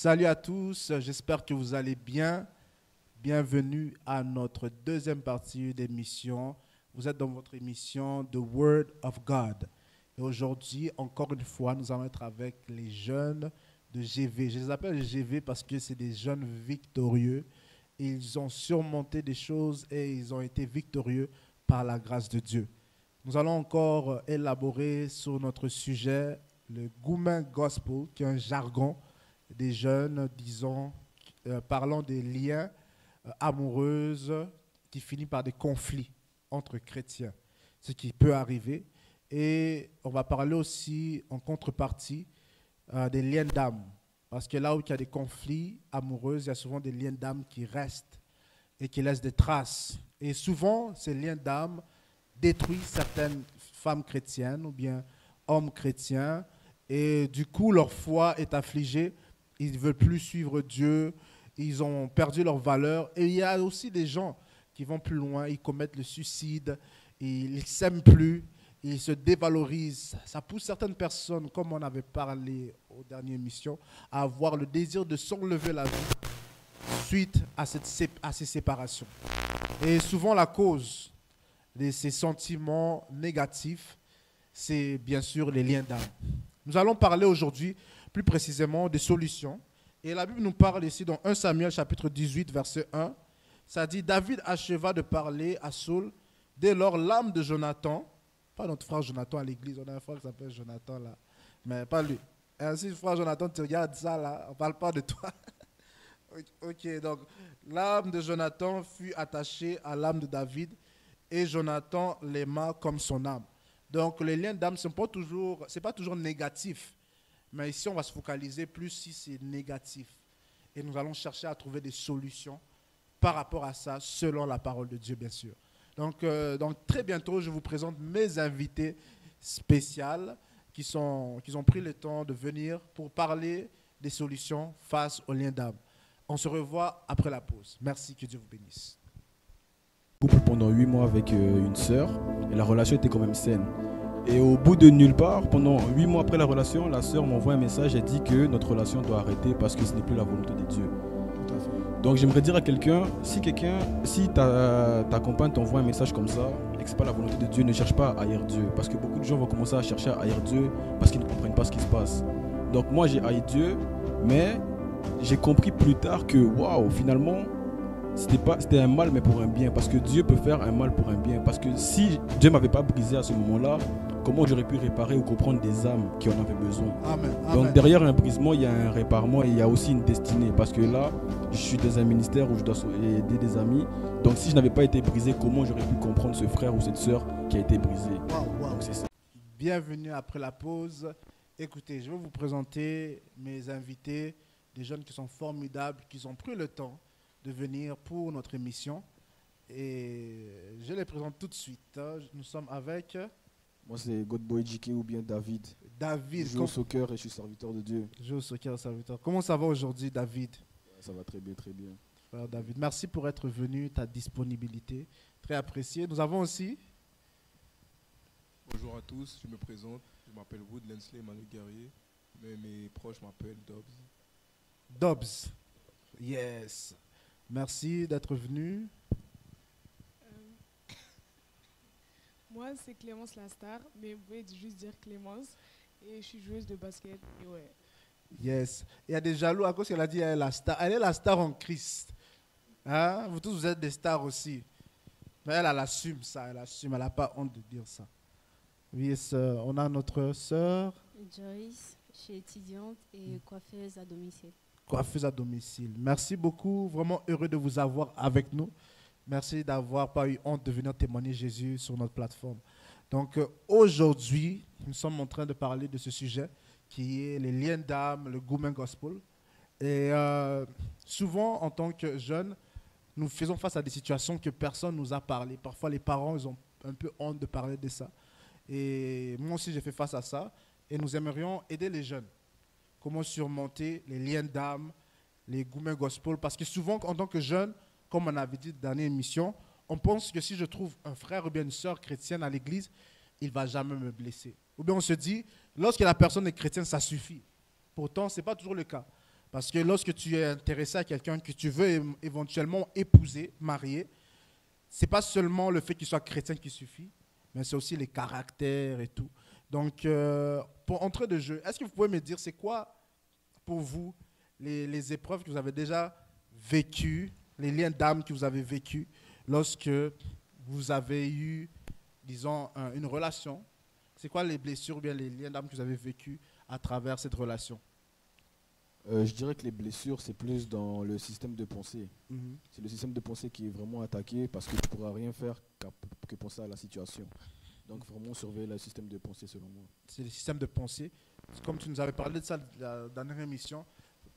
Salut à tous, j'espère que vous allez bien. Bienvenue à notre deuxième partie d'émission. Vous êtes dans votre émission The Word of God. Et aujourd'hui, encore une fois, nous allons être avec les jeunes de GV. Je les appelle GV parce que c'est des jeunes victorieux. Ils ont surmonté des choses et ils ont été victorieux par la grâce de Dieu. Nous allons encore élaborer sur notre sujet, le Goumen Gospel, qui est un jargon des jeunes, disons, parlant des liens amoureuses qui finissent par des conflits entre chrétiens, ce qui peut arriver. Et on va parler aussi en contrepartie des liens d'âme. Parce que là où il y a des conflits amoureux, il y a souvent des liens d'âme qui restent et qui laissent des traces. Et souvent, ces liens d'âme détruisent certaines femmes chrétiennes ou bien hommes chrétiens. Et du coup, leur foi est affligée. Ils ne veulent plus suivre Dieu. Ils ont perdu leur valeur. Et il y a aussi des gens qui vont plus loin. Ils commettent le suicide. Ils ne s'aiment plus. Ils se dévalorisent. Ça pousse certaines personnes, comme on avait parlé aux dernières émissions, à avoir le désir de s'enlever la vie suite à ces séparations. Et souvent, la cause de ces sentiments négatifs, c'est bien sûr les liens d'âme. Nous allons parler aujourd'hui plus précisément des solutions. Et la Bible nous parle ici dans 1 Samuel chapitre 18, verset 1. Ça dit, David acheva de parler à Saul. Dès lors, l'âme de Jonathan, pas notre frère Jonathan à l'église, on a un frère qui s'appelle Jonathan là, mais pas lui. Et ainsi, frère Jonathan, tu regardes ça là, on ne parle pas de toi. Ok, donc l'âme de Jonathan fut attachée à l'âme de David et Jonathan l'aima comme son âme. Donc les liens d'âme, ce n'est pas toujours négatif. Mais ici, on va se focaliser plus si c'est négatif. Et nous allons chercher à trouver des solutions par rapport à ça, selon la parole de Dieu, bien sûr. Donc très bientôt, je vous présente mes invités spéciaux qui ont pris le temps de venir pour parler des solutions face aux liens d'âme. On se revoit après la pause. Merci, que Dieu vous bénisse. Pendant 8 mois avec une sœur, et la relation était quand même saine. Et au bout de nulle part, pendant 8 mois après la relation, la sœur m'envoie un message et dit que notre relation doit arrêter parce que ce n'est plus la volonté de Dieu. Donc j'aimerais dire à quelqu'un, si ta compagne t'envoie un message comme ça et que ce n'est pas la volonté de Dieu, ne cherche pas à haïr Dieu. Parce que beaucoup de gens vont commencer à chercher à haïr Dieu parce qu'ils ne comprennent pas ce qui se passe. Donc moi j'ai haï Dieu, mais j'ai compris plus tard que waouh, finalement, c'était un mal mais pour un bien. Parce que Dieu peut faire un mal pour un bien. Parce que si Dieu ne m'avait pas brisé à ce moment-là, comment j'aurais pu réparer ou comprendre des âmes qui en avaient besoin. Amen. Donc derrière un brisement, il y a un réparement et il y a aussi une destinée. Parce que là, je suis dans un ministère où je dois aider des amis. Donc si je n'avais pas été brisé, comment j'aurais pu comprendre ce frère ou cette sœur qui a été brisé. Wow. Donc c'est ça. Bienvenue après la pause. Écoutez, je vais vous présenter mes invités, des jeunes qui sont formidables, qui ont pris le temps de venir pour notre émission. Et je les présente tout de suite. Nous sommes avec Moi c'est Godboy JK ou bien David. David. Je joue au soccer et je suis serviteur de Dieu. Je joue au soccer, serviteur. Comment ça va aujourd'hui, David? Ça va très bien, très bien. Frère David, merci pour être venu, ta disponibilité, très appréciée. Nous avons aussi... Bonjour à tous, je me présente, je m'appelle Wood Lensley Manu Guerrier, mais mes proches m'appellent Dobbs. Dobbs, yes. Merci d'être venu. Moi, c'est Clémence Lastar, mais vous pouvez juste dire Clémence. Et je suis joueuse de basket. Et ouais. Yes. Il y a des jaloux à cause qu'elle a dit elle est la star. Elle est la star en Christ. Hein? Vous tous, vous êtes des stars aussi. Mais elle assume ça. Elle assume. Elle n'a pas honte de dire ça. Oui, on a notre sœur. Joyce, je suis étudiante et coiffeuse à domicile. Coiffeuse à domicile. Merci beaucoup. Vraiment heureux de vous avoir avec nous. Merci d'avoir pas eu honte de venir témoigner Jésus sur notre plateforme. Donc aujourd'hui, nous sommes en train de parler de ce sujet qui est les liens d'âme, le Goumen Gospel. Et souvent, en tant que jeunes, nous faisons face à des situations que personne ne nous a parlé. Parfois, les parents, ils ont un peu honte de parler de ça. Et moi aussi, j'ai fait face à ça. Et nous aimerions aider les jeunes. Comment surmonter les liens d'âme, les Goumen Gospel. Parce que souvent, en tant que jeune, comme on avait dit dans la dernière émission, on pense que si je trouve un frère ou bien une sœur chrétienne à l'église, il ne va jamais me blesser. Ou bien on se dit, lorsque la personne est chrétienne, ça suffit. Pourtant, ce n'est pas toujours le cas. Parce que lorsque tu es intéressé à quelqu'un que tu veux éventuellement épouser, marier, c'est pas seulement le fait qu'il soit chrétien qui suffit, mais c'est aussi les caractères et tout. Donc, pour entrer de jeu, est-ce que vous pouvez me dire, c'est quoi pour vous les épreuves que vous avez déjà vécues, les liens d'âme que vous avez vécus lorsque vous avez eu, disons, une relation? C'est quoi les blessures ou bien les liens d'âme que vous avez vécus à travers cette relation? Je dirais que les blessures, c'est plus dans le système de pensée. Mhm. C'est le système de pensée qui est vraiment attaqué parce que tu ne pourras rien faire que penser à la situation. Donc vraiment surveiller le système de pensée selon moi. C'est le système de pensée. Comme tu nous avais parlé de ça la dernière émission.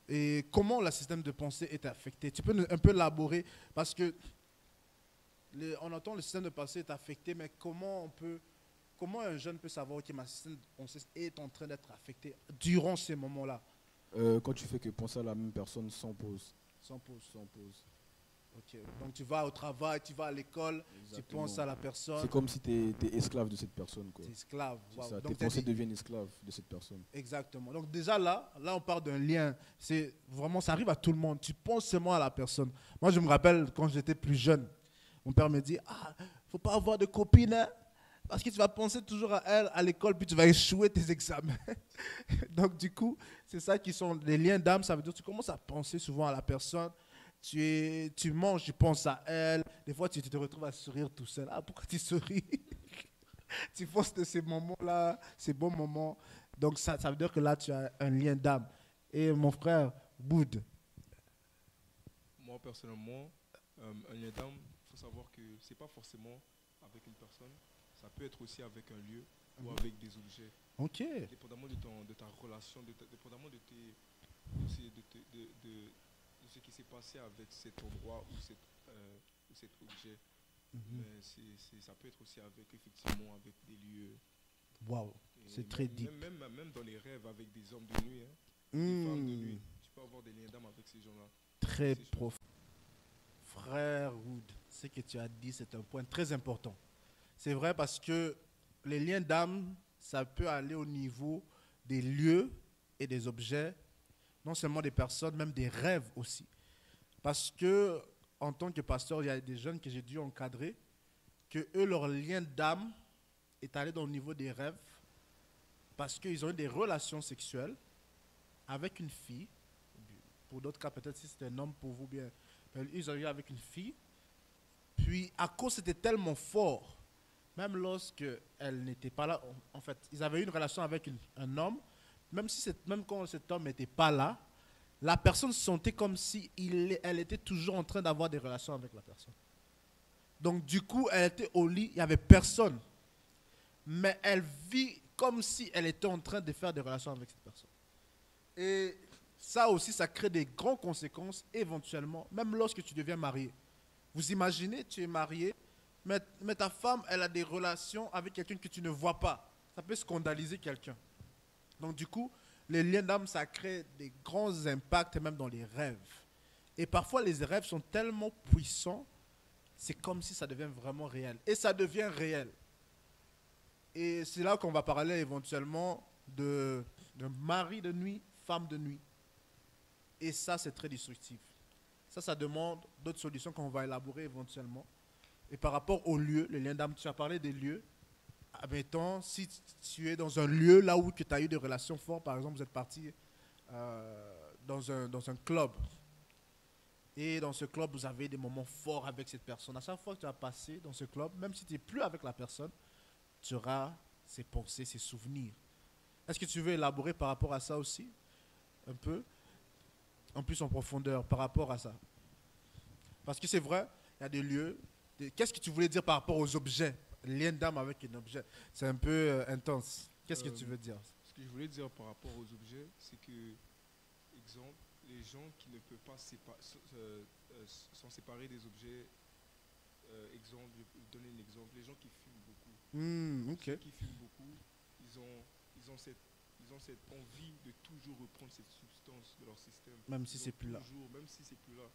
Et comment le système de pensée est affecté? Tu peux un peu élaborer parce que on entend le système de pensée est affecté, mais comment un jeune peut savoir que ma système de pensée est en train d'être affecté durant ces moments-là? Quand tu fais que penser à la même personne sans pause. Sans pause. Sans pause. Ok. Donc tu vas au travail, tu vas à l'école, tu Exactement. penses à la personne. C'est comme si tu es esclave de cette personne. Tu es esclave. C'est Wow. ça. Donc, Tes pensées deviennent esclaves de cette personne. exactement. Donc déjà là on parle d'un lien. C'est vraiment, ça arrive à tout le monde. Tu penses seulement à la personne. Moi, je me rappelle quand j'étais plus jeune, mon père me dit, faut pas avoir de copine, hein, parce que tu vas penser toujours à elle à l'école, puis tu vas échouer tes examens. Donc du coup, c'est ça qui sont les liens d'âme. Ça veut dire que tu commences à penser souvent à la personne. Tu manges, tu penses à elle. Des fois, tu te retrouves à sourire tout seul. Ah, pourquoi tu souris? Tu penses de ces moments-là, ces bons moments. Donc, ça veut dire que là, tu as un lien d'âme. Et mon frère, Boud. Moi, personnellement, un lien d'âme, il faut savoir que ce n'est pas forcément avec une personne. Ça peut être aussi avec un lieu ou avec des objets. Ok. Dépendamment de ta relation, dépendamment de ce qui s'est passé avec cet endroit ou cet objet. Mais ça peut être aussi effectivement avec des lieux. Waouh, c'est très deep. Même dans les rêves avec des hommes de nuit, hein, des femmes de nuit, tu peux avoir des liens d'âme avec ces gens-là. Très profond. Frère Wood, ce que tu as dit, c'est un point très important. C'est vrai parce que les liens d'âme, ça peut aller au niveau des lieux et des objets, non seulement des personnes, même des rêves aussi. Parce que, en tant que pasteur, il y a des jeunes que j'ai dû encadrer, que eux, leur lien d'âme est allé dans le niveau des rêves, parce qu'ils ont eu des relations sexuelles avec une fille. Pour d'autres cas, peut-être si c'est un homme, pour vous bien. Ils ont eu avec une fille. Puis, à cause, c'était tellement fort, même lorsque elle n'était pas là, en fait, ils avaient eu une relation avec un homme, même quand cet homme n'était pas là, la personne se sentait comme si elle était toujours en train d'avoir des relations avec la personne. Donc, du coup, elle était au lit, il n'y avait personne. Mais elle vit comme si elle était en train de faire des relations avec cette personne. Et ça aussi, ça crée des grandes conséquences éventuellement, même lorsque tu deviens marié. Vous imaginez, tu es marié, mais ta femme, elle a des relations avec quelqu'un que tu ne vois pas. Ça peut scandaliser quelqu'un. Donc du coup, les liens d'âme, ça crée des grands impacts, même dans les rêves. Et parfois, les rêves sont tellement puissants, c'est comme si ça devient vraiment réel. Et ça devient réel. Et c'est là qu'on va parler éventuellement de mari de nuit, femme de nuit. Et ça, c'est très destructif. Ça demande d'autres solutions qu'on va élaborer éventuellement. Et par rapport aux lieux, les liens d'âme, tu as parlé des lieux. Admettons, si tu es dans un lieu là où tu as eu des relations fortes, par exemple, vous êtes parti dans un club. Et dans ce club, vous avez des moments forts avec cette personne. À chaque fois que tu vas passer dans ce club, même si tu n'es plus avec la personne, tu auras ses pensées, ses souvenirs. Est-ce que tu veux élaborer par rapport à ça aussi? Un peu? En plus en profondeur par rapport à ça. Parce que c'est vrai, il y a des lieux. Qu'est-ce que tu voulais dire par rapport aux objets? Lien d'âme avec un objet. C'est un peu intense. Qu'est-ce que tu veux dire? Ce que je voulais dire par rapport aux objets, c'est que, exemple, les gens qui ne peuvent pas s'en séparer des objets, exemple, je vais vous donner un exemple, les gens qui fument beaucoup. Ok. Ceux qui fument beaucoup, ils ont cette envie de toujours reprendre cette substance de leur système. Même si c'est plus là. Même si c'est plus là.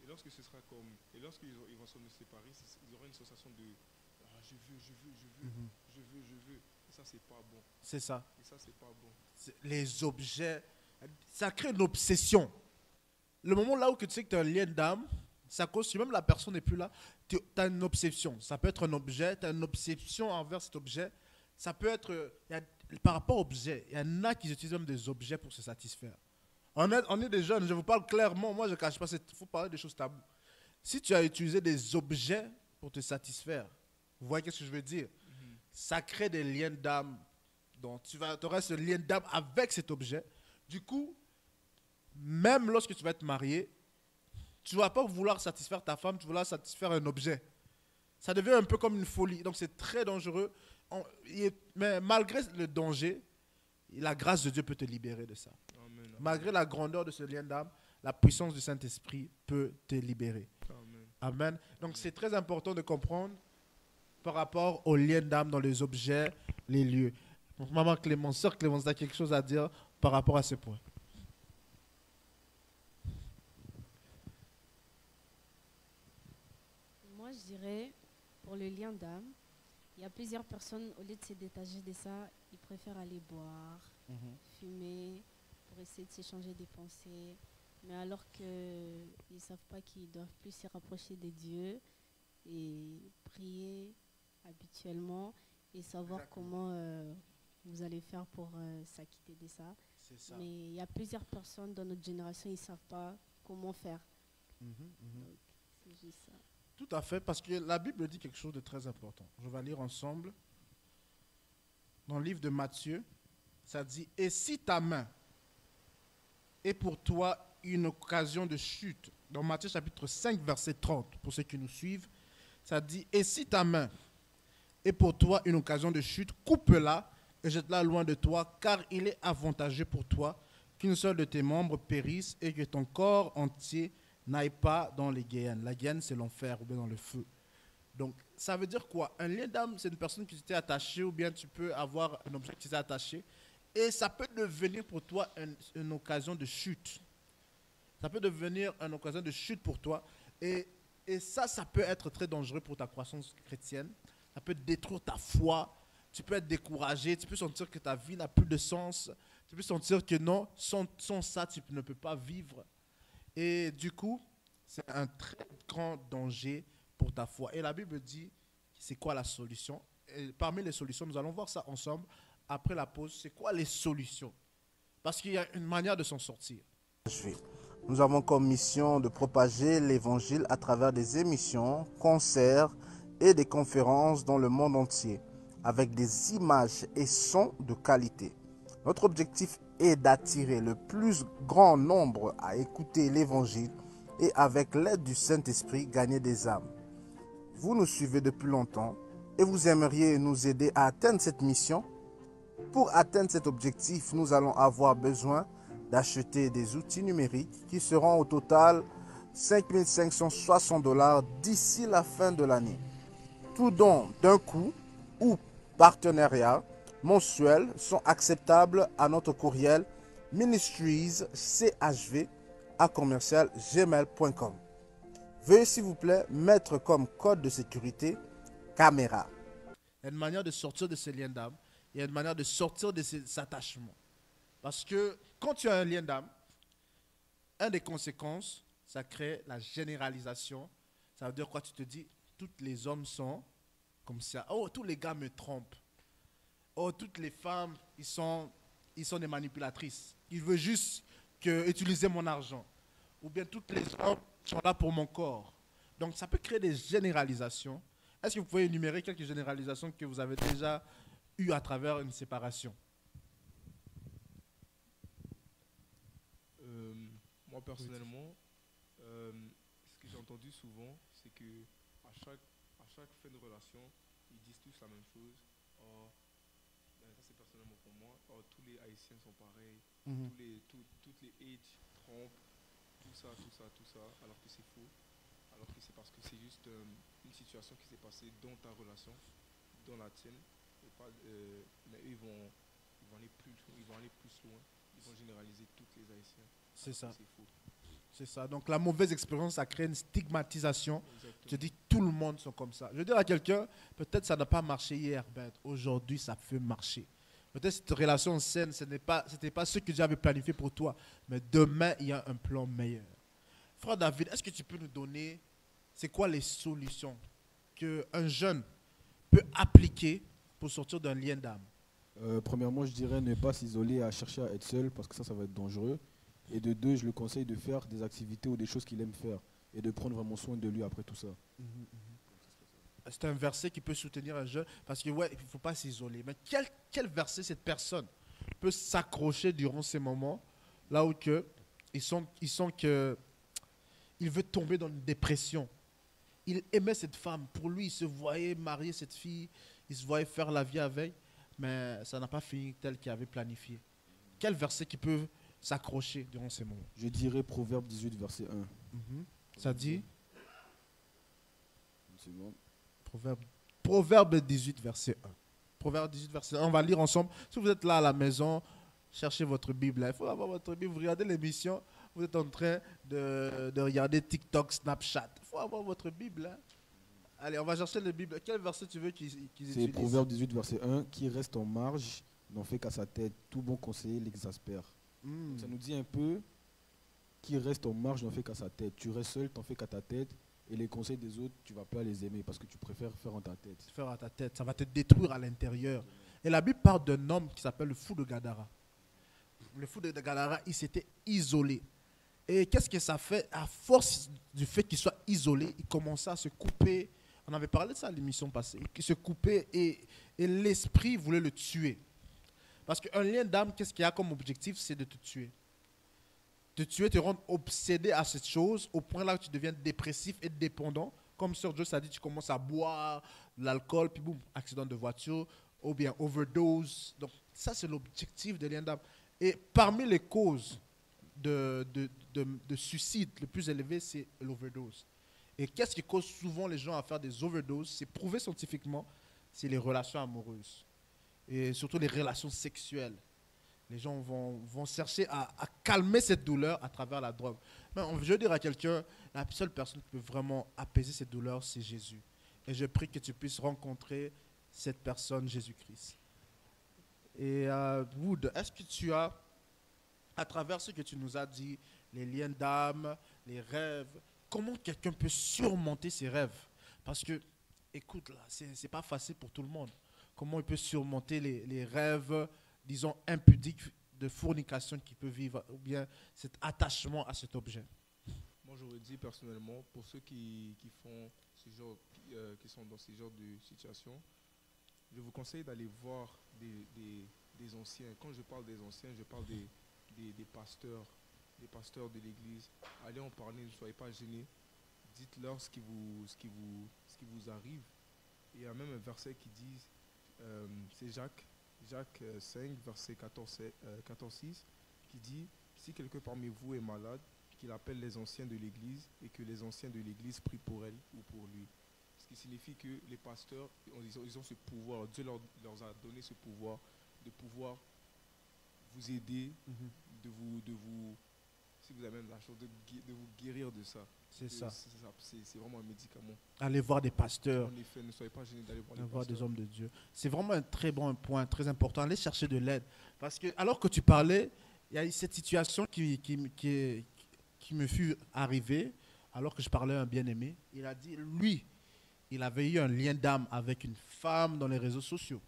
Et lorsque ce sera et lorsqu'ils vont s'en séparer, ils auront une sensation de je veux. Et ça, c'est pas bon. C'est ça. Et ça, c'est pas bon. Les objets, il Ça crée une obsession. Le moment là où que tu sais que tu as un lien d'âme, ça cause, si même la personne n'est plus là, tu as une obsession. Ça peut être un objet, tu as une obsession envers cet objet. Ça peut être, par rapport à objet, il y en a qui utilisent même des objets pour se satisfaire. On est des jeunes, je vous parle clairement, moi je ne cache pas, il faut parler des choses taboues. Si tu as utilisé des objets pour te satisfaire, vous voyez ce que je veux dire? Ça crée des liens d'âme. Donc tu auras ce lien d'âme avec cet objet. Du coup, même lorsque tu vas être marié, tu ne vas pas vouloir satisfaire ta femme, tu vas vouloir satisfaire un objet. Ça devient un peu comme une folie. Donc c'est très dangereux. Mais malgré le danger, la grâce de Dieu peut te libérer de ça. Amen. Malgré la grandeur de ce lien d'âme, la puissance du Saint-Esprit peut te libérer. Amen. Amen. Donc c'est très important de comprendre par rapport aux liens d'âme dans les objets, les lieux. Donc maman Clémence, sœur Clémence, tu as quelque chose à dire par rapport à ce point? Moi, je dirais, pour le lien d'âme, il y a plusieurs personnes, au lieu de se détacher de ça, ils préfèrent aller boire, fumer, pour essayer de s'échanger des pensées. Mais alors qu'ils ne savent pas qu'ils doivent plus se rapprocher de Dieu et prier habituellement et savoir comment vous allez faire pour s'acquitter de ça. C'est ça. Mais il y a plusieurs personnes dans notre génération, ils ne savent pas comment faire. Donc, c'est juste ça. Tout à fait, parce que la Bible dit quelque chose de très important. Je vais lire ensemble. Dans le livre de Matthieu, ça dit « Et si ta main est pour toi une occasion de chute », dans Matthieu chapitre 5, verset 30, pour ceux qui nous suivent, ça dit « Et si ta main est pour toi une occasion de chute, coupe-la et jette-la loin de toi, car il est avantageux pour toi qu'une seule de tes membres périsse et que ton corps entier n'aille pas dans les guéhennes. La guéhenne, c'est l'enfer ou bien dans le feu. Donc, ça veut dire quoi? Un lien d'âme, c'est une personne qui t'est attachée ou bien tu peux avoir un objet qui t'est attaché. Et ça peut devenir pour toi une occasion de chute. Ça peut devenir une occasion de chute pour toi. Et ça peut être très dangereux pour ta croissance chrétienne. Ça peut détruire ta foi. Tu peux être découragé. Tu peux sentir que ta vie n'a plus de sens. Tu peux sentir que non, sans ça, tu ne peux pas vivre. Et du coup, c'est un très grand danger pour ta foi. Et la Bible dit, c'est quoi la solution? Et parmi les solutions, nous allons voir ça ensemble après la pause. C'est quoi les solutions? Parce qu'il y a une manière de s'en sortir. Nous avons comme mission de propager l'évangile à travers des émissions, concerts et des conférences dans le monde entier, avec des images et sons de qualité. Notre objectif est d'attirer le plus grand nombre à écouter l'évangile et avec l'aide du Saint-Esprit gagner des âmes. Vous nous suivez depuis longtemps et vous aimeriez nous aider à atteindre cette mission. Pour atteindre cet objectif, nous allons avoir besoin d'acheter des outils numériques qui seront au total 5 560 $ d'ici la fin de l'année. Tout don d'un coup ou partenariat mensuels sont acceptables à notre courriel ministrieschv@gmail.com. Veuillez s'il vous plaît mettre comme code de sécurité caméra. Il y a une manière de sortir de ces liens d'âme. Il y a une manière de sortir de ces attachements. Parce que quand tu as un lien d'âme, une des conséquences, ça crée la généralisation. Ça veut dire quoi? Tu te dis, tous les hommes sont comme ça. Oh, tous les gars me trompent. Oh, toutes les femmes, ils sont des manipulatrices. Ils veulent juste utiliser mon argent. Ou bien toutes les hommes sont là pour mon corps. Donc, ça peut créer des généralisations. Est-ce que vous pouvez énumérer quelques généralisations que vous avez déjà eues à travers une séparation? Moi, personnellement, ce que j'ai entendu souvent, c'est que à chaque fin de relation, ils disent tous la même chose. Oh, ça c'est personnellement pour moi. Oh, tous les Haïtiens sont pareils. Toutes les age trompent. Tout ça, alors que c'est faux. Alors que c'est parce que c'est juste une situation qui s'est passée dans ta relation, dans la tienne. Et pas, mais eux, ils vont aller plus loin. Ils vont généraliser toutes les Haïtiens. C'est ça. C'est faux. C'est ça. Donc la mauvaise expérience, ça crée une stigmatisation. Exactement. Tu dis tout le monde sont comme ça. Je veux dire à quelqu'un, peut-être ça n'a pas marché hier, ben, aujourd'hui ça peut marcher. Peut-être cette relation saine, c'était pas ce que Dieu avait planifié pour toi. Mais demain, il y a un plan meilleur. Frère David, est-ce que tu peux nous donner, c'est quoi les solutions qu'un jeune peut appliquer pour sortir d'un lien d'âme? Premièrement, je dirais ne pas s'isoler à chercher à être seul parce que ça va être dangereux. Et de deux, je le conseille de faire des activités ou des choses qu'il aime faire et de prendre vraiment soin de lui après tout ça. C'est un verset qui peut soutenir un jeune parce que ouais, il ne faut pas s'isoler. Mais quel verset cette personne peut s'accrocher durant ces moments là où ils sont que il veut tomber dans une dépression. Il aimait cette femme. Pour lui, il se voyait marier cette fille. Il se voyait faire la vie avec. Mais ça n'a pas fini tel qu'il avait planifié. Quel verset qui peut s'accrocher durant ces moments? Je dirais Proverbe 18, verset 1. Ça dit Une seconde. Proverbe 18, verset 1. Proverbe 18, verset 1. On va lire ensemble. Si vous êtes là à la maison, cherchez votre Bible. Il faut avoir votre Bible. Vous regardez l'émission. Vous êtes en train de regarder TikTok, Snapchat. Il faut avoir votre Bible. Hein. Allez, on va chercher la Bible. Quel verset tu veux qu'ils utilisent? C'est Proverbe 18, verset 1. Qui reste en marge n'en fait qu'à sa tête. Tout bon conseiller l'exaspère. Donc ça nous dit un peu qui reste en marge n'en fait qu'à sa tête. Tu restes seul, t'en fais qu'à ta tête. Et les conseils des autres, tu ne vas pas les aimer parce que tu préfères faire en ta tête. Faire à ta tête. Ça va te détruire à l'intérieur. Et la Bible parle d'un homme qui s'appelle le fou de Gadara. Le fou de Gadara, il s'était isolé. Et qu'est-ce que ça fait? À force du fait qu'il soit isolé, il commençait à se couper. On avait parlé de ça à l'émission passée. Il se coupait et l'esprit voulait le tuer. Parce qu'un lien d'âme, qu'est-ce qu'il y a comme objectif? C'est de te tuer. Te tuer, te rendre obsédé à cette chose au point là où tu deviens dépressif et dépendant. Comme Sir Joe a dit, tu commences à boire de l'alcool, puis boum, accident de voiture, ou bien overdose. Donc ça, c'est l'objectif de lien d'âme. Et parmi les causes de suicide le plus élevé, c'est l'overdose. Et qu'est-ce qui cause souvent les gens à faire des overdoses? C'est prouvé scientifiquement, c'est les relations amoureuses. Et surtout les relations sexuelles. Les gens vont chercher à calmer cette douleur à travers la drogue. Mais je veux dire à quelqu'un, la seule personne qui peut vraiment apaiser cette douleur, c'est Jésus. Et je prie que tu puisses rencontrer cette personne, Jésus-Christ. Et Wood, est-ce que tu as, à travers ce que tu nous as dit, les liens d'âme, les rêves, comment quelqu'un peut surmonter ses rêves? Parce que, écoute, là, c'est pas facile pour tout le monde. Comment il peut surmonter les rêves, disons, impudiques de fornication qu'il peut vivre, ou bien cet attachement à cet objet? Moi, j'aurais dit personnellement, pour ceux qui font ce genre, qui sont dans ce genre de situation, je vous conseille d'aller voir des anciens. Quand je parle des anciens, je parle des pasteurs de l'église. Allez en parler, ne soyez pas gênés. Dites-leur ce qui vous arrive. Il y a même un verset qui dit, c'est Jacques 5, verset 14-6, qui dit, si quelqu'un parmi vous est malade, qu'il appelle les anciens de l'église et que les anciens de l'église prient pour elle ou pour lui. Ce qui signifie que les pasteurs, ils ont ce pouvoir, Dieu leur a donné ce pouvoir de pouvoir vous aider, de vous, si vous avez même la chance, de vous guérir de ça. C'est ça. C'est vraiment un médicament. Allez voir des pasteurs. En effet, ne soyez pas gênés d'aller voir Voir des hommes de Dieu. C'est vraiment un très bon point, très important. Allez chercher de l'aide. Parce que, alors que tu parlais, il y a eu cette situation qui me fut arrivée, alors que je parlais à un bien-aimé. Il a dit, lui, il avait eu un lien d'âme avec une femme dans les réseaux sociaux.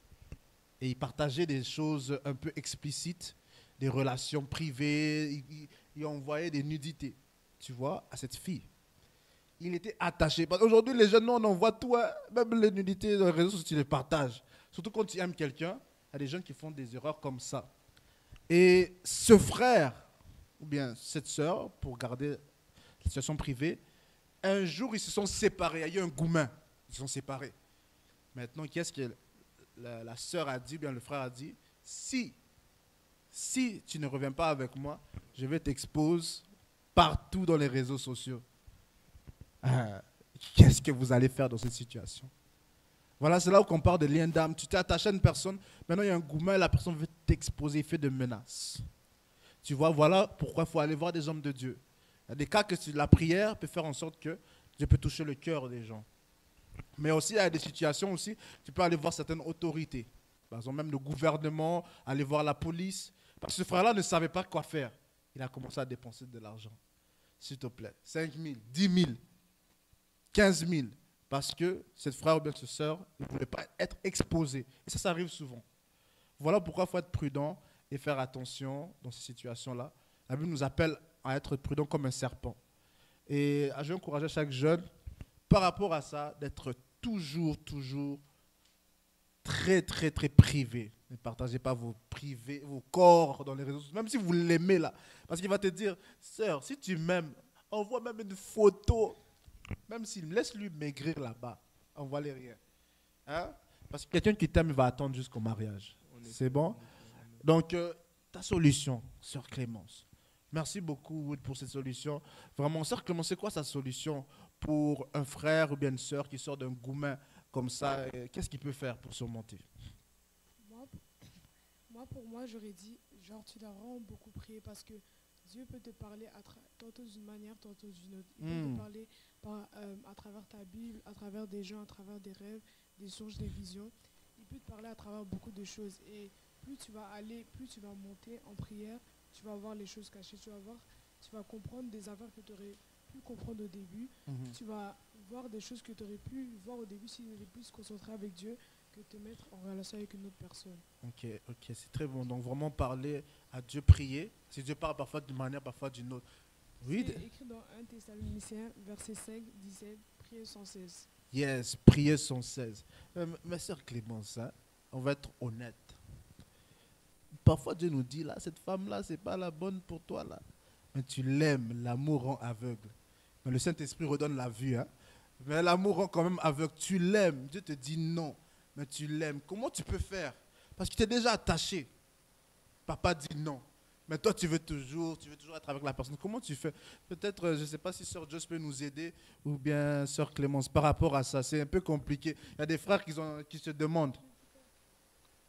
Et il partageait des choses un peu explicites, des relations privées. Il envoyait des nudités, tu vois, à cette fille. Il était attaché. Aujourd'hui, les jeunes, on envoie tout, hein. Même les nudités dans les réseaux sociaux, tu les partages. Surtout quand tu aimes quelqu'un, il y a des jeunes qui font des erreurs comme ça. Et ce frère, ou bien cette sœur, pour garder la situation privée, un jour, ils se sont séparés. Il y a eu un goumin. Ils se sont séparés. Maintenant, qu'est-ce que la sœur a dit, ou bien le frère a dit? Si tu ne reviens pas avec moi, je vais t'exposer partout dans les réseaux sociaux. Qu'est-ce que vous allez faire dans cette situation? Voilà, c'est là où on parle de lien d'âme. Tu t'es attaché à une personne, maintenant il y a un goumin, la personne veut t'exposer, il fait des menaces. Tu vois, voilà pourquoi il faut aller voir des hommes de Dieu. Il y a des cas que la prière peut faire en sorte que Dieu peut toucher le cœur des gens. Mais aussi, il y a des situations aussi, tu peux aller voir certaines autorités. Par exemple, même le gouvernement, aller voir la police. Parce que ce frère-là ne savait pas quoi faire. Il a commencé à dépenser de l'argent. S'il te plaît, 5 000, 10 000, 15 000. Parce que cette frère ou bien cette sœur ne voulait pas être exposé. Et ça arrive souvent. Voilà pourquoi il faut être prudent et faire attention dans ces situations-là. La Bible nous appelle à être prudent comme un serpent. Et je vais encourager chaque jeune, par rapport à ça, d'être toujours très privé. Ne partagez pas vos privés, vos corps dans les réseaux sociaux, même si vous l'aimez là. Parce qu'il va te dire, sœur, si tu m'aimes, envoie même une photo. Même s'il me laisse lui maigrir là-bas, envoie-les rien. Hein? Parce que quelqu'un qui t'aime va attendre jusqu'au mariage. C'est bon? Donc, ta solution, sœur Clémence. Merci beaucoup, Wood, pour cette solution. Vraiment, sœur Clémence, c'est quoi sa solution pour un frère ou bien une sœur qui sort d'un goumin comme ça? Qu'est-ce qu'il peut faire pour surmonter? Pour moi, j'aurais dit, genre, tu dois vraiment beaucoup prier parce que Dieu peut te parler tantôt d'une manière, tantôt d'une autre. Il peut te parler à travers ta Bible, à travers des gens, à travers des rêves, des songes, des visions. Il peut te parler à travers beaucoup de choses. Et plus tu vas aller, plus tu vas monter en prière, tu vas voir les choses cachées, tu vas comprendre des affaires que tu aurais pu comprendre au début. Tu vas voir des choses que tu aurais pu voir au début si tu étais plus concentré avec Dieu que te mettre en relation avec une autre personne. Ok, c'est très bon. Donc vraiment parler à Dieu, prier. Si Dieu parle parfois d'une manière, parfois d'une autre. Oui. C'est écrit dans 1 Thessaloniciens, verset 5, 17, priez sans cesse. Yes, prier sans cesse. Ma sœur Clémence, hein, on va être honnête. Parfois Dieu nous dit, là, cette femme-là, c'est pas la bonne pour toi, là. Mais tu l'aimes, l'amour rend aveugle. Mais le Saint-Esprit redonne la vue, hein. Mais l'amour rend quand même aveugle. Tu l'aimes, Dieu te dit non. Mais tu l'aimes. Comment tu peux faire? Parce que tu es déjà attaché. Papa dit non. Mais toi, tu veux toujours être avec la personne. Comment tu fais? Peut-être, je ne sais pas si Sœur Joss peut nous aider ou bien Sœur Clémence par rapport à ça. C'est un peu compliqué. Il y a des frères qui se demandent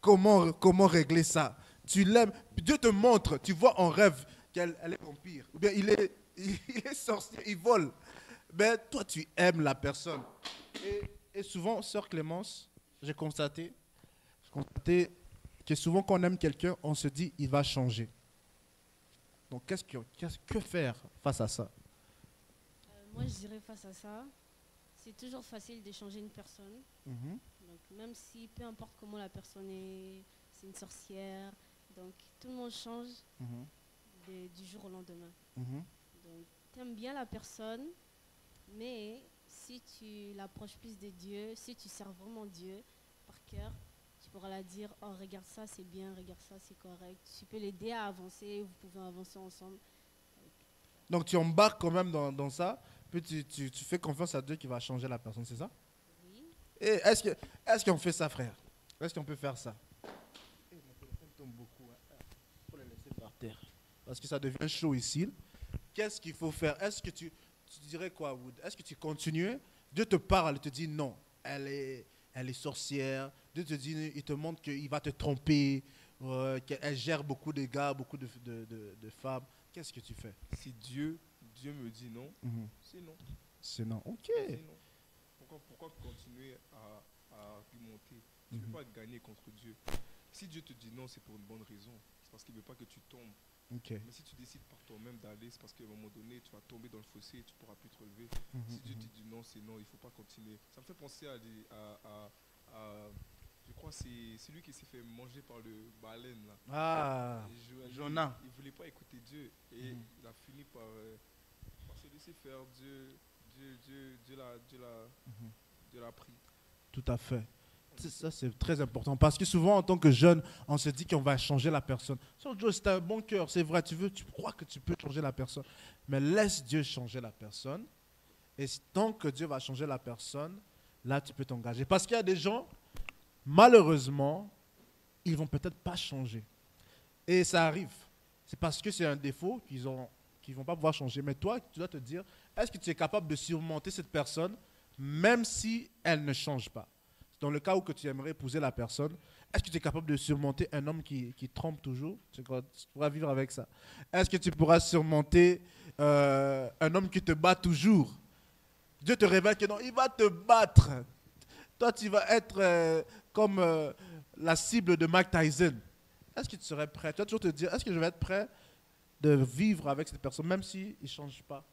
comment régler ça. Tu l'aimes. Dieu te montre. Tu vois en rêve qu'elle est vampire. Ou bien il est sorcier, il vole. Mais toi, tu aimes la personne. Et souvent, Sœur Clémence, j'ai constaté que souvent quand on aime quelqu'un, on se dit il va changer. Donc que faire face à ça? Moi, je dirais face à ça, c'est toujours facile de changer une personne. Donc même si, peu importe comment la personne est, c'est une sorcière, donc tout le monde change du jour au lendemain. Donc tu aimes bien la personne, mais si tu l'approches plus de Dieu, si tu sers vraiment Dieu par cœur, tu pourras la dire, oh regarde ça c'est bien, regarde ça c'est correct. Tu peux l'aider à avancer, vous pouvez avancer ensemble. Donc tu embarques quand même dans ça, puis tu fais confiance à Dieu qui va changer la personne, c'est ça? Oui. Et est-ce qu'on fait ça, frère? Est-ce qu'on peut faire ça? Mon téléphone tombe beaucoup. Il faut le laisser par terre. Parce que ça devient chaud ici. Qu'est-ce qu'il faut faire? Est-ce que tu dirais quoi, Wood? Est-ce que tu continues? Dieu te parle, il te dit non, elle est sorcière. Dieu te dit, il te montre qu'il va te tromper, qu'elle gère beaucoup de gars, beaucoup de femmes. Qu'est-ce que tu fais? Si Dieu me dit non, c'est non. C'est non. Ok. C'est non. Pourquoi continuer à argumenter? Tu ne peux pas gagner contre Dieu. Si Dieu te dit non, c'est pour une bonne raison. C'est parce qu'il ne veut pas que tu tombes. Okay. Mais si tu décides par toi-même d'aller, c'est parce qu'à un moment donné, tu vas tomber dans le fossé et tu ne pourras plus te relever. Si Dieu te dit non, c'est non, il ne faut pas continuer. Ça me fait penser à je crois que c'est celui qui s'est fait manger par le baleine. Là. Ah, Jonah. Il ne voulait pas écouter Dieu. Et il a fini par se laisser faire. Dieu l'a pris. Tout à fait. Ça, c'est très important. Parce que souvent, en tant que jeune, on se dit qu'on va changer la personne. C'est un bon cœur, c'est vrai. Tu crois que tu peux changer la personne. Mais laisse Dieu changer la personne. Et tant que Dieu va changer la personne, là, tu peux t'engager. Parce qu'il y a des gens, malheureusement, ils ne vont peut-être pas changer. Et ça arrive. C'est parce que c'est un défaut qu'ils ne vont pas pouvoir changer. Mais toi, tu dois te dire, est-ce que tu es capable de surmonter cette personne, même si elle ne change pas? Dans le cas où que tu aimerais épouser la personne, est-ce que tu es capable de surmonter un homme qui trompe toujours? Tu pourras vivre avec ça. Est-ce que tu pourras surmonter un homme qui te bat toujours? Dieu te révèle que non, il va te battre. Toi, tu vas être comme la cible de Mike Tyson. Est-ce que tu serais prêt? Tu vas toujours te dire, est-ce que je vais être prêt de vivre avec cette personne, même s'il ne change pas?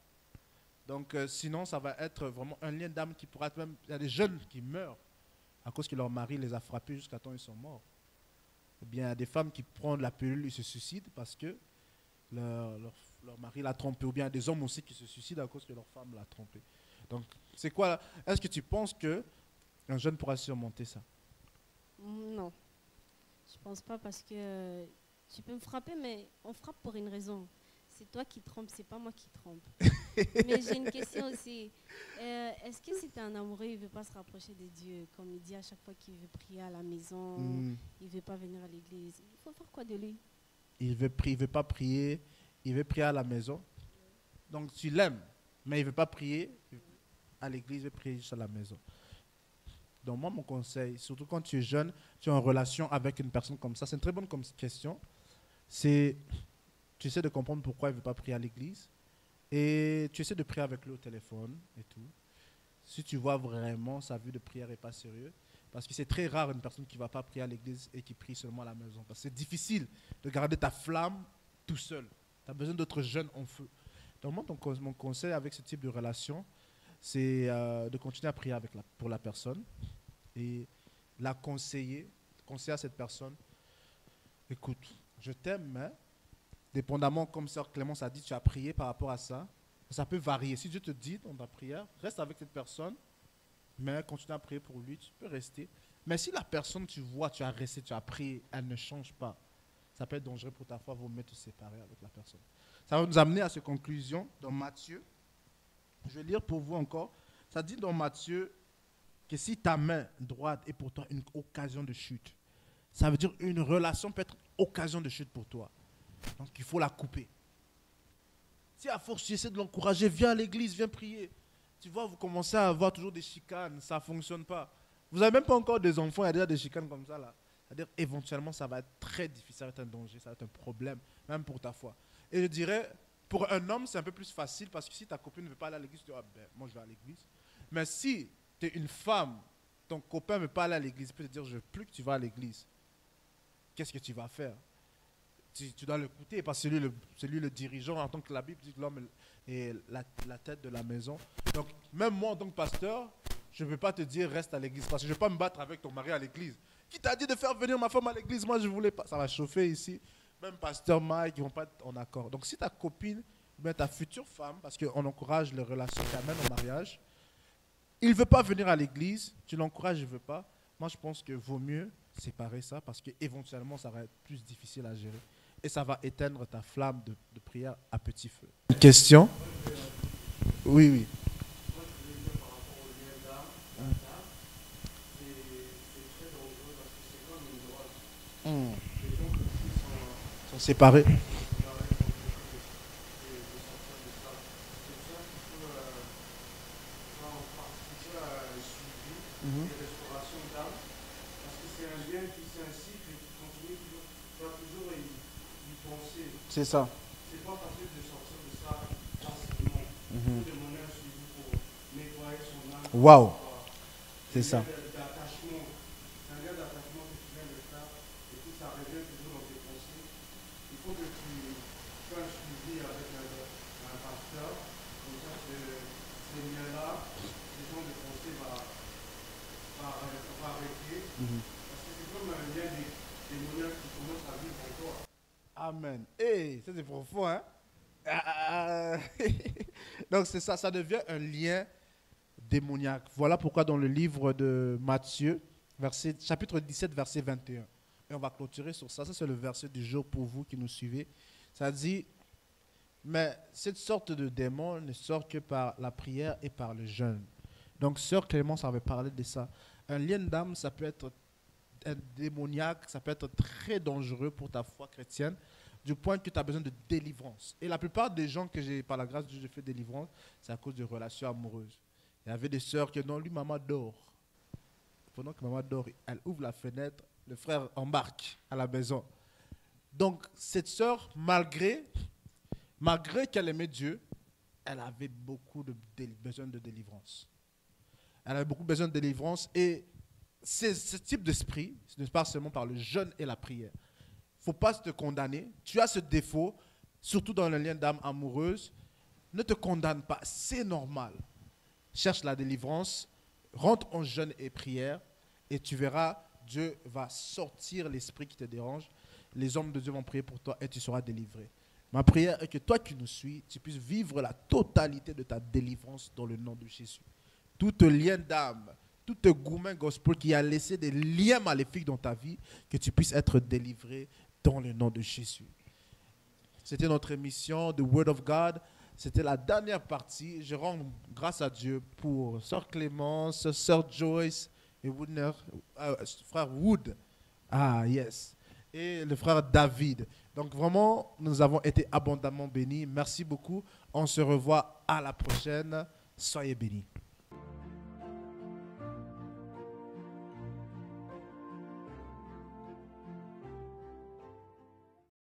Donc, sinon, ça va être vraiment un lien d'âme qui pourra être même... Il y a des jeunes qui meurent à cause que leur mari les a frappés jusqu'à temps ils sont morts. Ou bien, il y a des femmes qui prennent la pilule et se suicident parce que leur mari l'a trompé. Ou bien, il y a des hommes aussi qui se suicident à cause que leur femme l'a trompé. Donc, c'est quoi? Est-ce que tu penses qu'un jeune pourra surmonter ça? Non, je pense pas parce que tu peux me frapper, mais on frappe pour une raison. C'est toi qui trompes, c'est pas moi qui trompe. Mais j'ai une question aussi. Est-ce que si tu es un amoureux, il ne veut pas se rapprocher de Dieu, comme il dit à chaque fois qu'il veut prier à la maison, il ne veut pas venir à l'église? Il faut faire quoi de lui? Il veut pas prier, il veut prier à la maison. Donc tu l'aimes, mais il ne veut pas prier à l'église, il veut prier juste à la maison. Donc moi, mon conseil, surtout quand tu es jeune, tu es en relation avec une personne comme ça, c'est une très bonne question. C'est, tu essaies de comprendre pourquoi il ne veut pas prier à l'église et tu essaies de prier avec lui au téléphone et tout. Si tu vois vraiment sa vue de prière n'est pas sérieuse, parce que c'est très rare une personne qui ne va pas prier à l'église et qui prie seulement à la maison. Parce que c'est difficile de garder ta flamme tout seul. Tu as besoin d'autres jeunes en feu. Donc moi, mon conseil avec ce type de relation, c'est de continuer à prier pour la personne et la conseiller à cette personne. Écoute, je t'aime, mais dépendamment, comme Sœur Clémence a dit, tu as prié par rapport à ça. Ça peut varier. Si Dieu te dit dans ta prière, reste avec cette personne, mais continue à prier pour lui, tu peux rester. Mais si la personne, tu vois, tu as resté, tu as prié, elle ne change pas, ça peut être dangereux pour ta foi, vaut mieux te séparer avec la personne. Ça va nous amener à cette conclusion dans Matthieu. Je vais lire pour vous encore. Ça dit dans Matthieu que si ta main droite est pour toi une occasion de chute, ça veut dire une relation peut être occasion de chute pour toi. Donc il faut la couper. Si à force tu essaies de l'encourager, viens à l'église, viens prier. Tu vois, vous commencez à avoir toujours des chicanes, ça ne fonctionne pas. Vous n'avez même pas encore des enfants, il y a déjà des chicanes comme ça là. C'est-à-dire éventuellement ça va être très difficile, ça va être un danger, ça va être un problème, même pour ta foi. Et je dirais, pour un homme, c'est un peu plus facile parce que si ta copine ne veut pas aller à l'église, tu dis, ah, ben, moi je vais à l'église. Mais si tu es une femme, ton copain ne veut pas aller à l'église, il peut te dire, je veux plus que tu vas à l'église. Qu'est-ce que tu vas faire? Tu dois l'écouter parce que c'est lui le dirigeant en tant que la Bible dit que l'homme est la tête de la maison. Donc, même moi en tant que pasteur, je ne vais pas te dire reste à l'église parce que je ne vais pas me battre avec ton mari à l'église. Qui t'a dit de faire venir ma femme à l'église? Moi, je ne voulais pas. Ça va chauffer ici. Même pasteur Mike, ils ne vont pas être en accord. Donc, si ta copine, bien ta future femme, parce qu'on encourage les relations qui amènent au mariage, il ne veut pas venir à l'église, tu l'encourages, il ne veut pas. Moi, je pense que vaut mieux séparer ça parce qu'éventuellement, ça va être plus difficile à gérer. Et ça va éteindre ta flamme de prière à petit feu. Une question? Oui, oui. Ils sont séparés. C'est ça. C'est pas facile de sortir de ça facilement. Il faut demander un suivi pour nettoyer son âme. Waouh. C'est ça. C'est un lien d'attachement que tu viens de faire et puis ça revient toujours dans tes pensées. Il faut que tu fasses un suivi avec un pasteur, comme ça que ces liens-là, ces gens de pensée va arrêter. Parce que c'est comme un lien démoniaque qui commence à vivre en toi. Amen. Hey, ça c'est profond, hein? Donc c'est ça, ça devient un lien démoniaque. Voilà pourquoi dans le livre de Matthieu, chapitre 17, verset 21, et on va clôturer sur ça, ça c'est le verset du jour pour vous qui nous suivez, ça dit, mais cette sorte de démon ne sort que par la prière et par le jeûne. Donc Sœur Clémence avait parlé de ça. Un lien d'âme, ça peut être un démoniaque, ça peut être très dangereux pour ta foi chrétienne, du point que tu as besoin de délivrance. Et la plupart des gens que j'ai, par la grâce de Dieu, j'ai fait délivrance, c'est à cause de relations amoureuses. Il y avait des sœurs qui non, lui, maman dort. Pendant que maman dort, elle ouvre la fenêtre, le frère embarque à la maison. Donc, cette sœur, malgré qu'elle aimait Dieu, elle avait beaucoup de besoin de délivrance. Elle avait beaucoup besoin de délivrance et ce type d'esprit, ce n'est pas seulement par le jeûne et la prière. Il ne faut pas te condamner. Tu as ce défaut, surtout dans le lien d'âme amoureuse. Ne te condamne pas, c'est normal. Cherche la délivrance, rentre en jeûne et prière, et tu verras, Dieu va sortir l'esprit qui te dérange. Les hommes de Dieu vont prier pour toi et tu seras délivré. Ma prière est que toi qui nous suis, tu puisses vivre la totalité de ta délivrance dans le nom de Jésus. Tout lien d'âme, tout goumen gospel qui a laissé des liens maléfiques dans ta vie, que tu puisses être délivré dans le nom de Jésus. C'était notre émission The Word of God. C'était la dernière partie. Je rends grâce à Dieu pour Sœur Clémence, Sœur Joyce et Woodner, frère Wood. Ah, yes. Et le frère David. Donc vraiment, nous avons été abondamment bénis. Merci beaucoup. On se revoit à la prochaine. Soyez bénis.